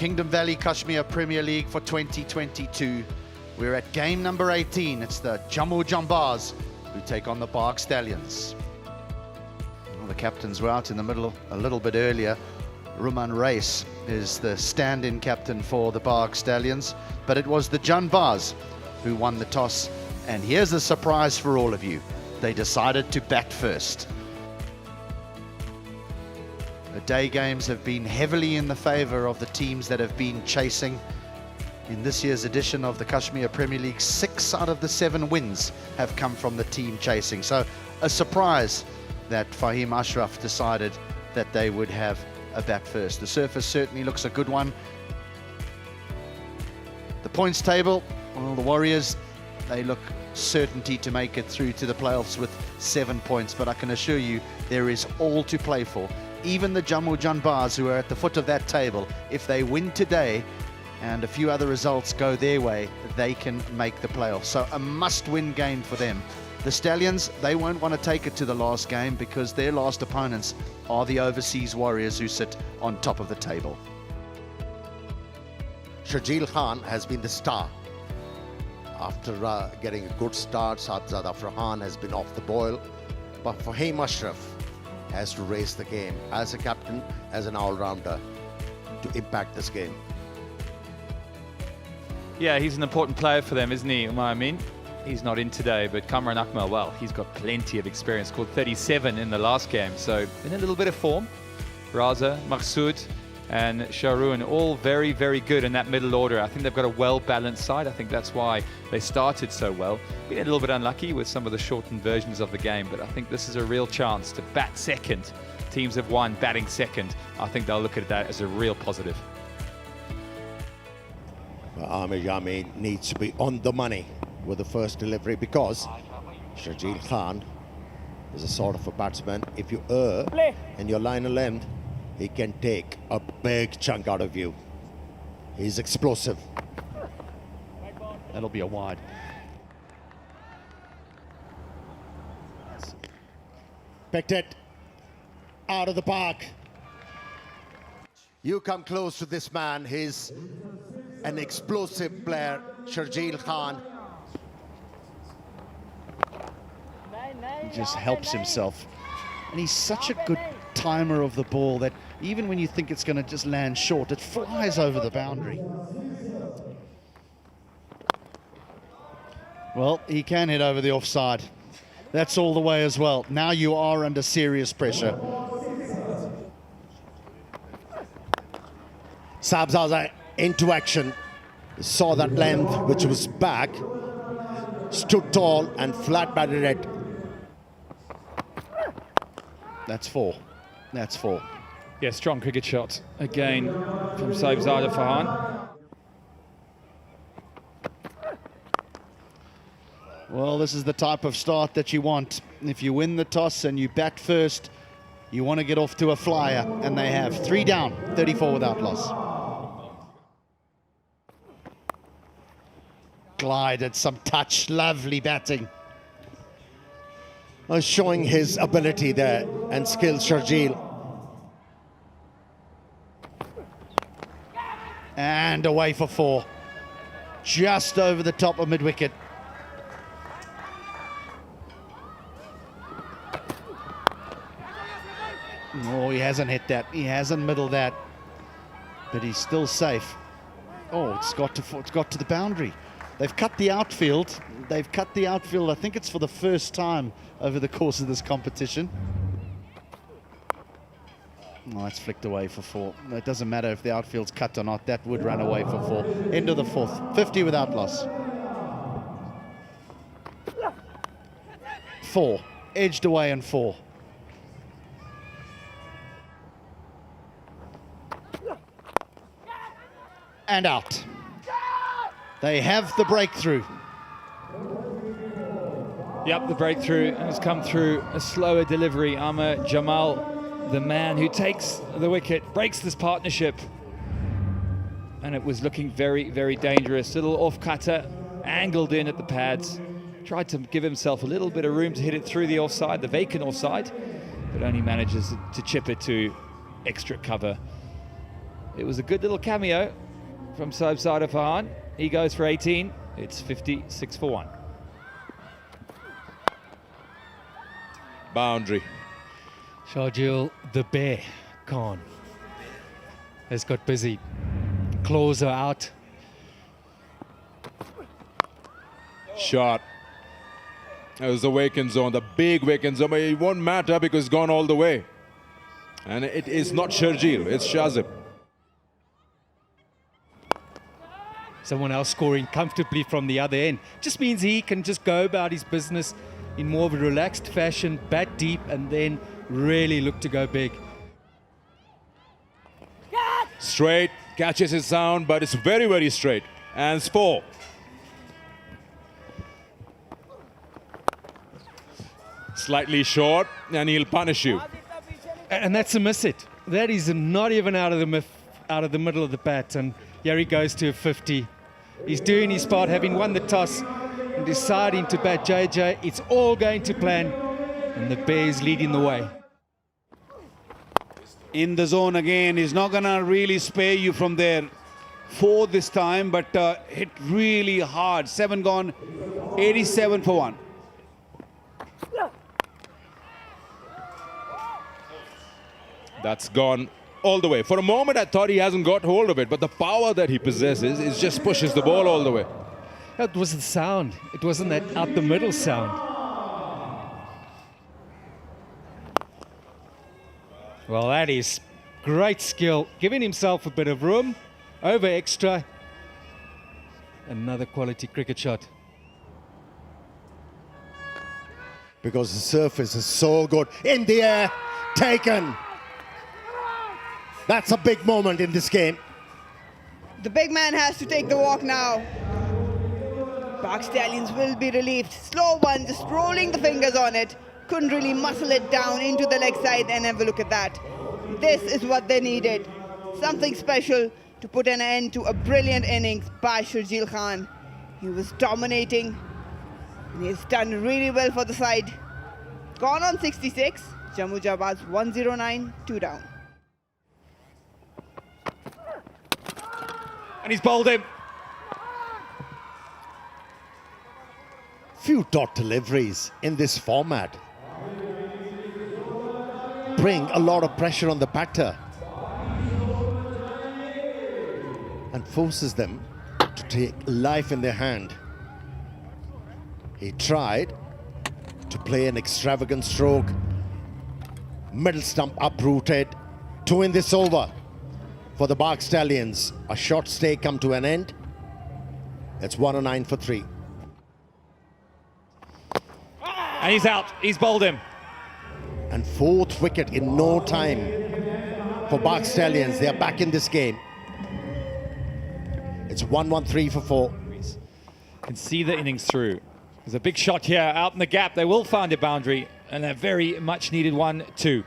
Kingdom Valley Kashmir Premier League for 2022. We're at game number 18. It's the JUMMU JANBAZ who take on the BAGH Stallions. Well, the captains were out in the middle a little bit earlier. Ruman Reis is the stand-in captain for the BAGH Stallions, but it was the JANBAZ who won the toss. And here's a surprise for all of you. They decided to bat first. The day games have been heavily in the favor of the teams that have been chasing. In this year's edition of the Kashmir Premier League, 6 out of the 7 wins have come from the team chasing. So a surprise that Fahim Ashraf decided that they would have a bat first. The surface certainly looks a good one. The points table, well, the Warriors, they look certainty to make it through to the playoffs with 7 points, but I can assure you there is all to play for. Even the JUMMU JANBAZ, who are at the foot of that table, if they win today and a few other results go their way, they can make the playoffs. So a must-win game for them. The Stallions, they won't want to take it to the last game because their last opponents are the overseas Warriors who sit on top of the table. Sharjeel Khan has been the star. After getting a good start, Sahibzada Farhan has been off the boil. But Fahim Ashraf has to raise the game as a captain, as an all-rounder, to impact this game. Yeah, he's an important player for them, isn't he, Umar Amin? He's not in today, but Kamran Akmal, well, he's got plenty of experience. Scored 37 in the last game, so in a little bit of form. Raza, Maksud, and Shahrun, all very, very good in that middle order. I think they've got a well-balanced side. I think that's why they started so well. Been a little bit unlucky with some of the shortened versions of the game, but I think this is a real chance to bat second. Teams have won batting second. I think they'll look at that as a real positive. Amir Yami needs to be on the money with the first delivery because Sharjeel Khan is a sort of a batsman. If you err in your line of length, he can take a big chunk out of you. He's explosive. That'll be a wide. Picked it out of the park. You come close to this man. He's an explosive player, Sharjeel Khan. He just helps himself. And he's such a good timer of the ball that even when you think it's going to just land short, it flies over the boundary. Well, he can hit over the offside. That's all the way as well. Now you are under serious pressure. Sahibzada into action. Saw that length, which was back. Stood tall and flat batted it. That's 4. That's 4. Yeah, strong cricket shot again from Sahibzada Farhan. Well, this is the type of start that you want. If you win the toss and you bat first, you want to get off to a flyer, and they have. 3 down, 34 without loss. Glided some touch, lovely batting. Showing his ability there and skill, Sharjeel. And away for 4. Just over the top of mid-wicket. Oh, he hasn't hit that. He hasn't middled that. But he's still safe. Oh, it's got to the boundary. They've cut the outfield. They've cut the outfield. I think it's for the first time over the course of this competition. Oh, it's flicked away for 4. It doesn't matter if the outfield's cut or not. That would run away for 4. End of the 4th. 50 without loss. 4. Edged away and 4. And out. They have the breakthrough. Yep, the breakthrough has come through a slower delivery. Amar Jamal, the man who takes the wicket, breaks this partnership. And it was looking very, very dangerous. Little off-cutter, angled in at the pads. Tried to give himself a little bit of room to hit it through the offside, the vacant offside, but only manages to chip it to extra cover. It was a good little cameo from side of Farhan. He goes for 18. It's 56 for 1. Boundary. Sharjeel, the bear, Khan, has got busy. Claws are out. Shot. It was the vacant zone, the big vacant zone, but it won't matter because it's gone all the way. And it is not Sharjeel, it's Shazib. Someone else scoring comfortably from the other end. Just means he can just go about his business in more of a relaxed fashion, bat deep, and then really look to go big. Straight, catches his sound, but it's very, very straight. And it's 4. Slightly short, and he'll punish you. And that's a miss it. That is not even out of the middle of the bat, and here he goes to a 50. He's doing his part, having won the toss and deciding to bat JJ. It's all going to plan, and the Bears leading the way. In the zone again, he's not gonna really spare you from there. 4 this time, but hit really hard. 7 gone, 87 for 1. That's gone all the way. For a moment, I thought he hasn't got hold of it, but the power that he possesses is just pushes the ball all the way. That was the sound. It wasn't that out the middle sound. Well, that is great skill. Giving himself a bit of room, over extra. Another quality cricket shot. Because the surface is so good. In the air, taken. That's a big moment in this game. The big man has to take the walk now. BAGH Stallions will be relieved. Slow one, just rolling the fingers on it. Couldn't really muscle it down into the leg side, and have a look at that. This is what they needed. Something special to put an end to a brilliant innings by Sharjeel Khan. He was dominating, and he's done really well for the side. Gone on 66. JUMMU JANBAZ 109, 2 down. And he's bowled him. Few dot deliveries in this format bring a lot of pressure on the batter and forces them to take life in their hand. He tried to play an extravagant stroke, middle stump uprooted to win this over for the BAGH Stallions. A short stay come to an end. It's 109 for 3. And he's out. He's bowled him. And 4th wicket in no time for BAGH Stallions. They are back in this game. It's 113 for 4. Can see the innings through. There's a big shot here out in the gap. They will find a boundary, and a very much needed 1-2.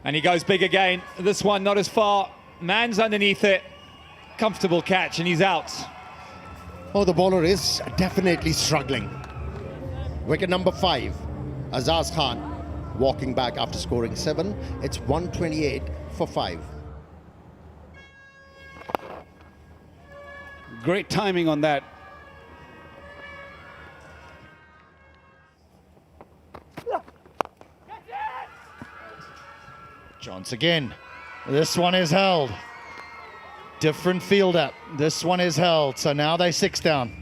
And he goes big again. This one not as far. Man's underneath it. Comfortable catch, and he's out. Oh, the bowler is definitely struggling. Wicket number 5, Azaz Khan walking back after scoring 7. It's 128 for 5. Great timing on that. Johns again. This one is held. Different fielder. This one is held. So now they're 6 down.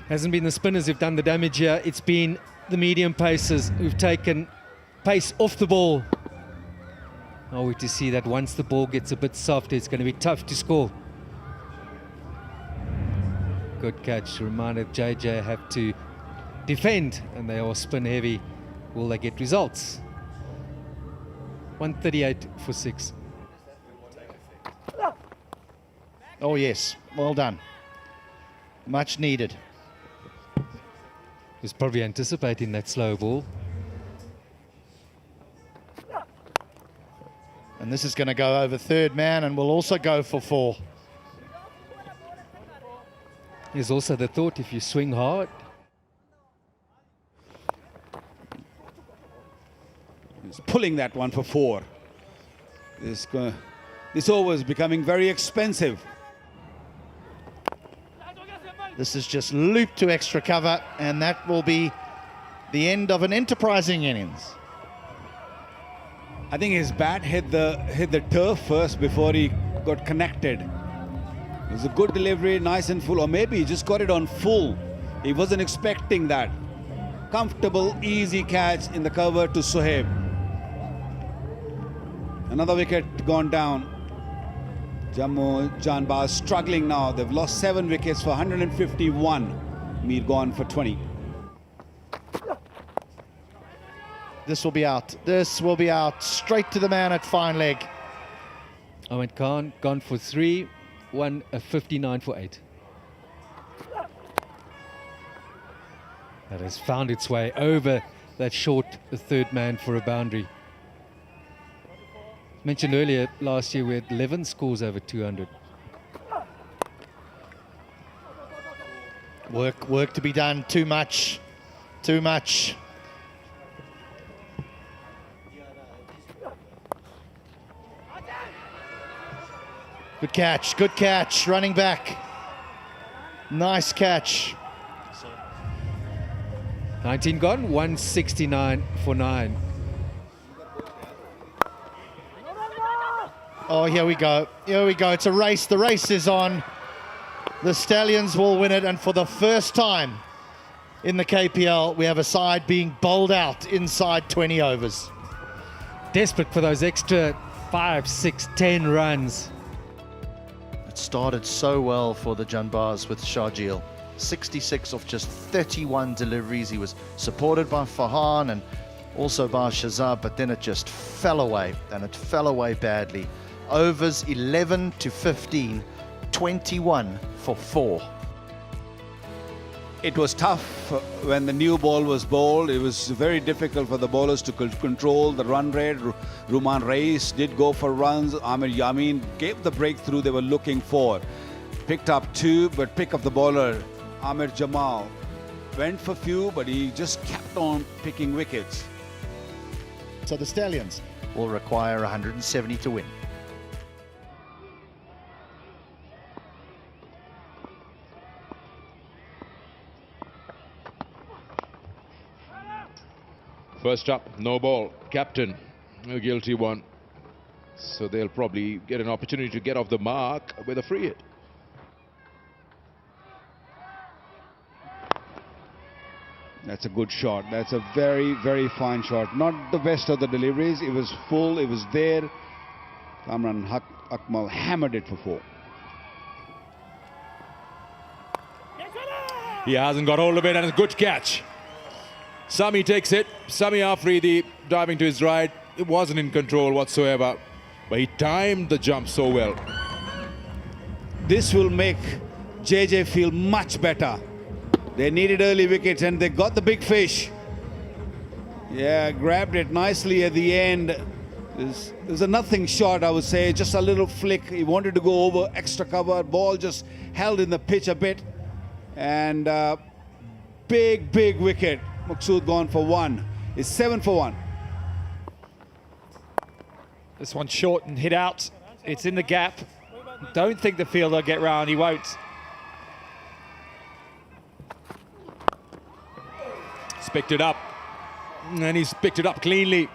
Hasn't been the spinners who've done the damage here. It's been the medium pacers who've taken pace off the ball. Oh, we to see that once the ball gets a bit soft, it's going to be tough to score. Good catch. Reminded JJ have to defend, and they are spin heavy. Will they get results? 138 for 6. Oh, yes. Well done. Much needed. Was probably anticipating that slow ball. And this is going to go over third man and will also go for 4. There's also the thought, if you swing hard. He's pulling that one for 4. This over is becoming very expensive. This is just looped to extra cover, and that will be the end of an enterprising innings. I think his bat hit the turf first before he got connected. It was a good delivery, nice and full, or maybe he just got it on full. He wasn't expecting that. Comfortable, easy catch in the cover to Sohaib. Another wicket gone down. Jammu, JANBAZ struggling now. They've lost 7 wickets for 151. Mir gone for 20. This will be out. This will be out. Straight to the man at fine leg. Ahmed Khan gone for 3, 59 for 8. That has found its way over that short third man for a boundary. Mentioned earlier, last year we had 11 scores over 200. Work to be done. Too much. Too much. Good catch. Good catch. Running back. Nice catch. 19 gone, 169 for 9. Oh, here we go. Here we go. It's a race. The race is on. The Stallions will win it, and for the first time in the KPL, we have a side being bowled out inside 20 overs. Desperate for those extra 5, 6, 10 runs. It started so well for the JANBAZ with Sharjeel. 66 off just 31 deliveries. He was supported by Farhan and also by Shazab, but then it just fell away, and it fell away badly. Overs 11 to 15, 21 for 4. It was tough when the new ball was bowled. It was very difficult for the bowlers to control the run rate. Ruman Reis did go for runs. Amir Yamin gave the breakthrough they were looking for. Picked up 2, but pick up the bowler, Amir Jamal. Went for few, but he just kept on picking wickets. So the Stallions will require 170 to win. First up, no ball. Captain, a guilty one. So they'll probably get an opportunity to get off the mark with a free hit. That's a good shot. That's a very, very fine shot. Not the best of the deliveries. It was full. It was there. Kamran Akmal hammered it for 4. He hasn't got hold of it, and a good catch. Sami takes it. Sami Afridi diving to his right. It wasn't in control whatsoever, but he timed the jump so well. This will make JJ feel much better. They needed early wickets and they got the big fish. Yeah, grabbed it nicely at the end. It was a nothing shot, I would say, just a little flick. He wanted to go over extra cover. Ball just held in the pitch a bit. And big, big wicket. Maqsood gone for 1. It's 7 for 1. This one's short and hit out. It's in the gap. Don't think the fielder will get round. He won't. He's picked it up. And he's picked it up cleanly.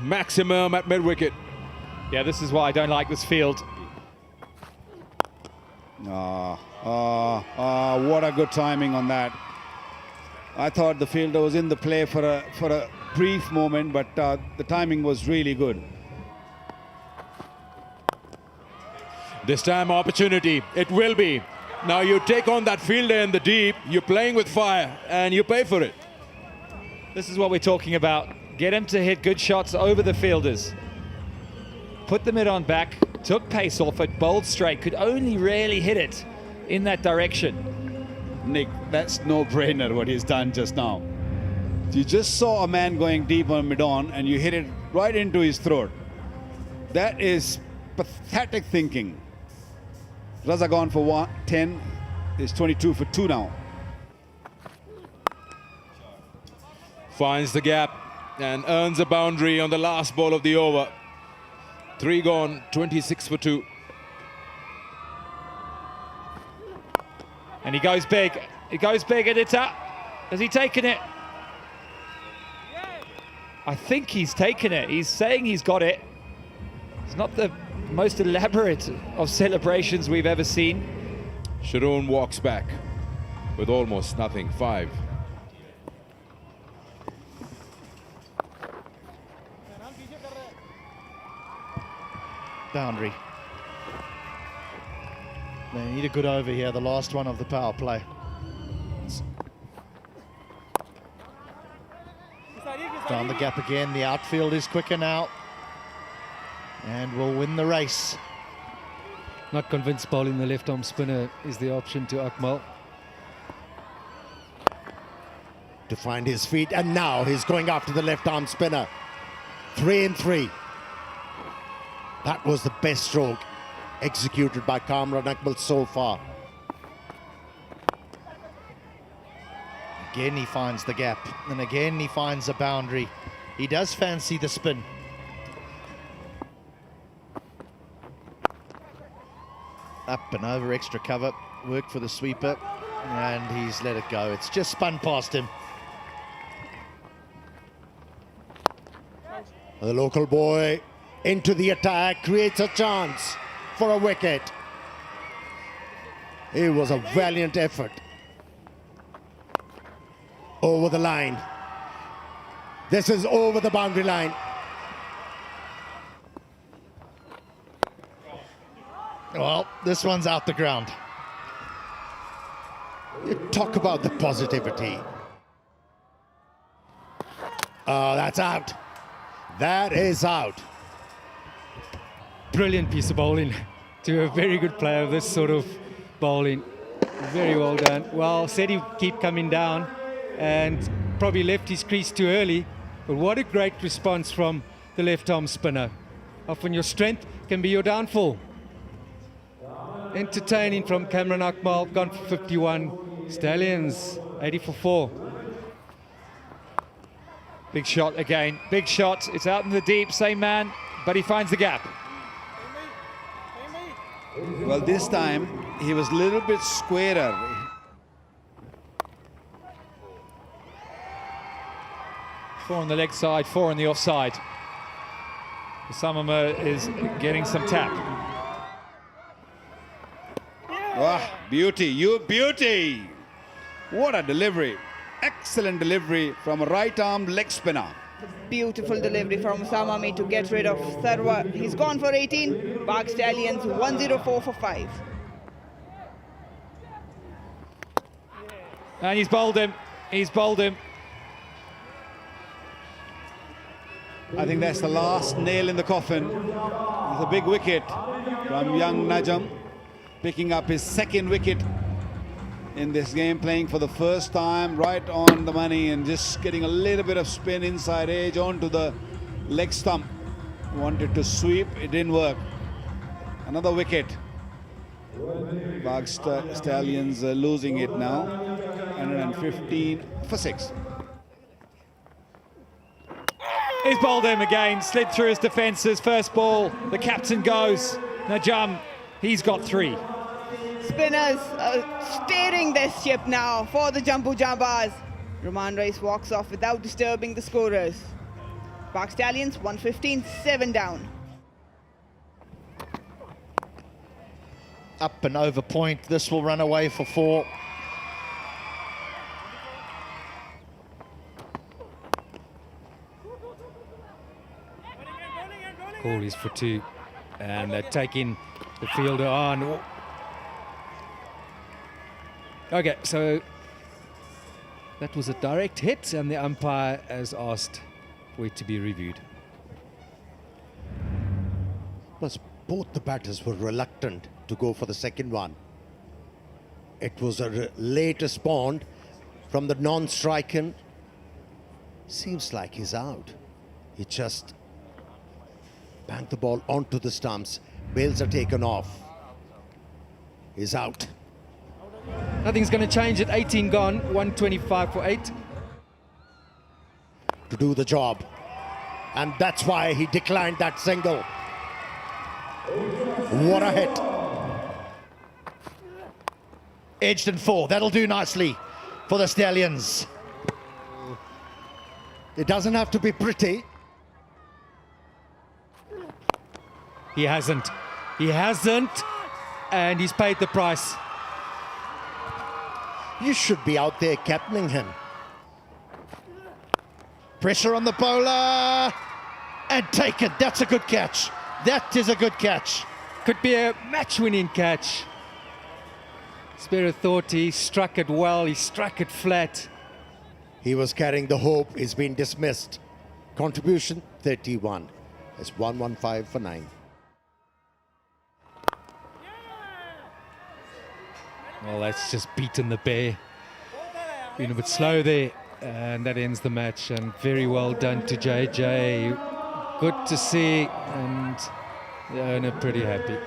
Maximum at mid-wicket. Yeah, this is why I don't like this field. What a good timing on that. I thought the fielder was in the play for a brief moment, but the timing was really good. This time opportunity, it will be. Now you take on that fielder in the deep, you're playing with fire, and you pay for it. This is what we're talking about. Get him to hit good shots over the fielders. Put the mid on back, took pace off it, bowled straight, could only really hit it in that direction. Nick, that's no-brainer what he's done just now. You just saw a man going deep on mid-on and you hit it right into his throat. That is pathetic thinking. Raza gone for 10, is 22 for 2 now. Finds the gap and earns a boundary on the last ball of the over. 3 gone, 26 for 2. And he goes big. He goes big, and it's up. Has he taken it? I think he's taken it. He's saying he's got it. It's not the most elaborate of celebrations we've ever seen. Sharon walks back with almost nothing, 5. Boundary. They need a good over here, the last one of the power play. Down the gap again, the outfield is quicker now. And will win the race. Not convinced bowling the left arm spinner is the option to Akmal. To find his feet, and now he's going after the left arm spinner. 3 and 3. That was the best stroke executed by Kamran Akmal so far. Again he finds the gap, and again he finds a boundary. He does fancy the spin. Up and over, extra cover, work for the sweeper, and he's let it go. It's just spun past him. The local boy into the attack, creates a chance for a wicket. It was a valiant effort. Over the line. This is over the boundary line. Well, this one's out the ground. You talk about the positivity. Oh, that's out. That is out. Brilliant piece of bowling to a very good player of this sort of bowling. Very well done. Well, said he'd keep coming down and probably left his crease too early. But what a great response from the left arm spinner. Often your strength can be your downfall. Entertaining from Kamran Akmal, gone for 51. Stallions, 80 for 4. Big shot again. Big shot. It's out in the deep. Same man, but he finds the gap. Well, this time he was a little bit squarer. 4 on the leg side, 4 on the offside. Samama is getting some tap. Ah, beauty, you beauty. What a delivery. Excellent delivery from a right-arm leg spinner. Beautiful delivery from Samami to get rid of Sarwa. He's gone for 18. BAGH Stallions 104 for 5. And he's bowled him. He's bowled him. I think that's the last nail in the coffin. It's a big wicket from young Najam, picking up his second wicket in this game, playing for the first time, right on the money, and just getting a little bit of spin inside edge onto the leg stump. Wanted to sweep, it didn't work. Another wicket. BAGH Stallions losing it now. 115 for 6. He's bowled him again, slid through his defences. First ball, the captain goes. Najam, he's got 3. Spinners steering this ship now for the JUMMU JANBAZ. Roman Rice walks off without disturbing the scorers. BAGH Stallions 115, 7 down. Up and over point. This will run away for 4. Call is for 2. And they're taking the fielder on. Okay, so that was a direct hit, and the umpire has asked for it to be reviewed. Plus, both the batters were reluctant to go for the second one. It was a late respond from the non-striker. Seems like he's out. He just banged the ball onto the stumps. Bails are taken off. He's out. Nothing's going to change at 18 gone, 125 for 8. To do the job. And that's why he declined that single. What a hit. Edged and 4. That'll do nicely for the Stallions. It doesn't have to be pretty. He hasn't. He hasn't. And he's paid the price. You should be out there captaining him. Pressure on the bowler. And take it. That's a good catch. That is a good catch. Could be a match-winning catch. Spirit thought he struck it well. He struck it flat. He was carrying the hope. He's been dismissed. Contribution 31. It's 115 for 9. Well, that's just beaten the bear. Been a bit slow there. And that ends the match. And very well done to JJ. Good to see. And the owner pretty happy.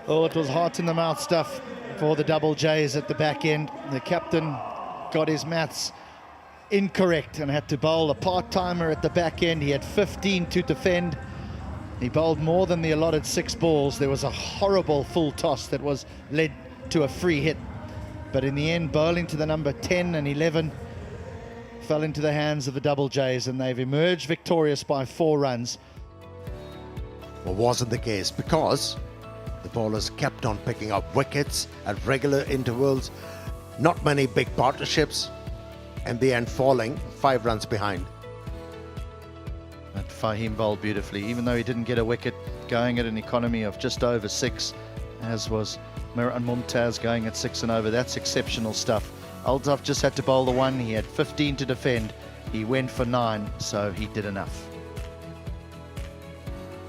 Oh, it was heart in the mouth stuff for the Double J's at the back end. The captain got his maths incorrect and had to bowl a part-timer at the back end. He had 15 to defend. He bowled more than the allotted 6 balls. There was a horrible full toss that was led to a free hit. But in the end, bowling to the number 10 and 11 fell into the hands of the Double J's, and they've emerged victorious by 4 runs. Well, wasn't the case because the bowlers kept on picking up wickets at regular intervals. Not many big partnerships. In the end, falling 5 runs behind. But Fahim bowled beautifully, even though he didn't get a wicket, going at an economy of just over 6, as was Miran Mumtaz going at 6 and over. That's exceptional stuff. Altaf just had to bowl the 1. He had 15 to defend. He went for 9, so he did enough.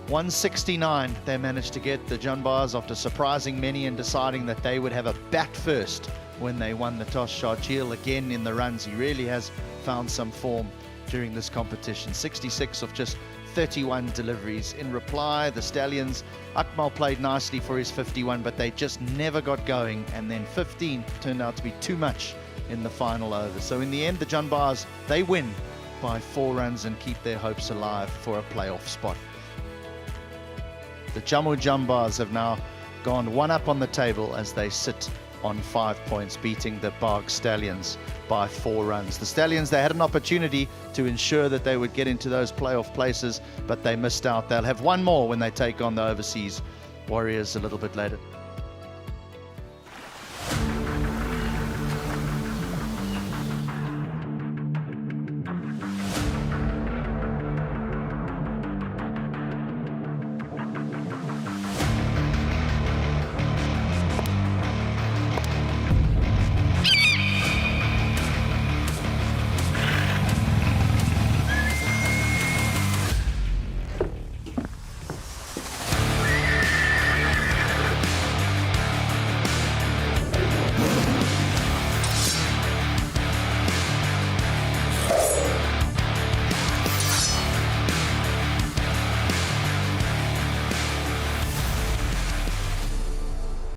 169 they managed to get, the JANBAZ, after surprising many and deciding that they would have a bat first when they won the toss. Sharjeel again in the runs. He really has found some form during this competition. 66 of just 31 deliveries. In reply, the Stallions, Akmal played nicely for his 51, but they just never got going, and then 15 turned out to be too much in the final over. So in the end, the JANBAZ, they win by 4 runs and keep their hopes alive for a playoff spot. The JUMMU JANBAZ have now gone 1 up on the table as they sit on 5 points, beating the BAGH Stallions by 4 runs. The Stallions, they had an opportunity to ensure that they would get into those playoff places, but they missed out. They'll have 1 more when they take on the overseas Warriors a little bit later.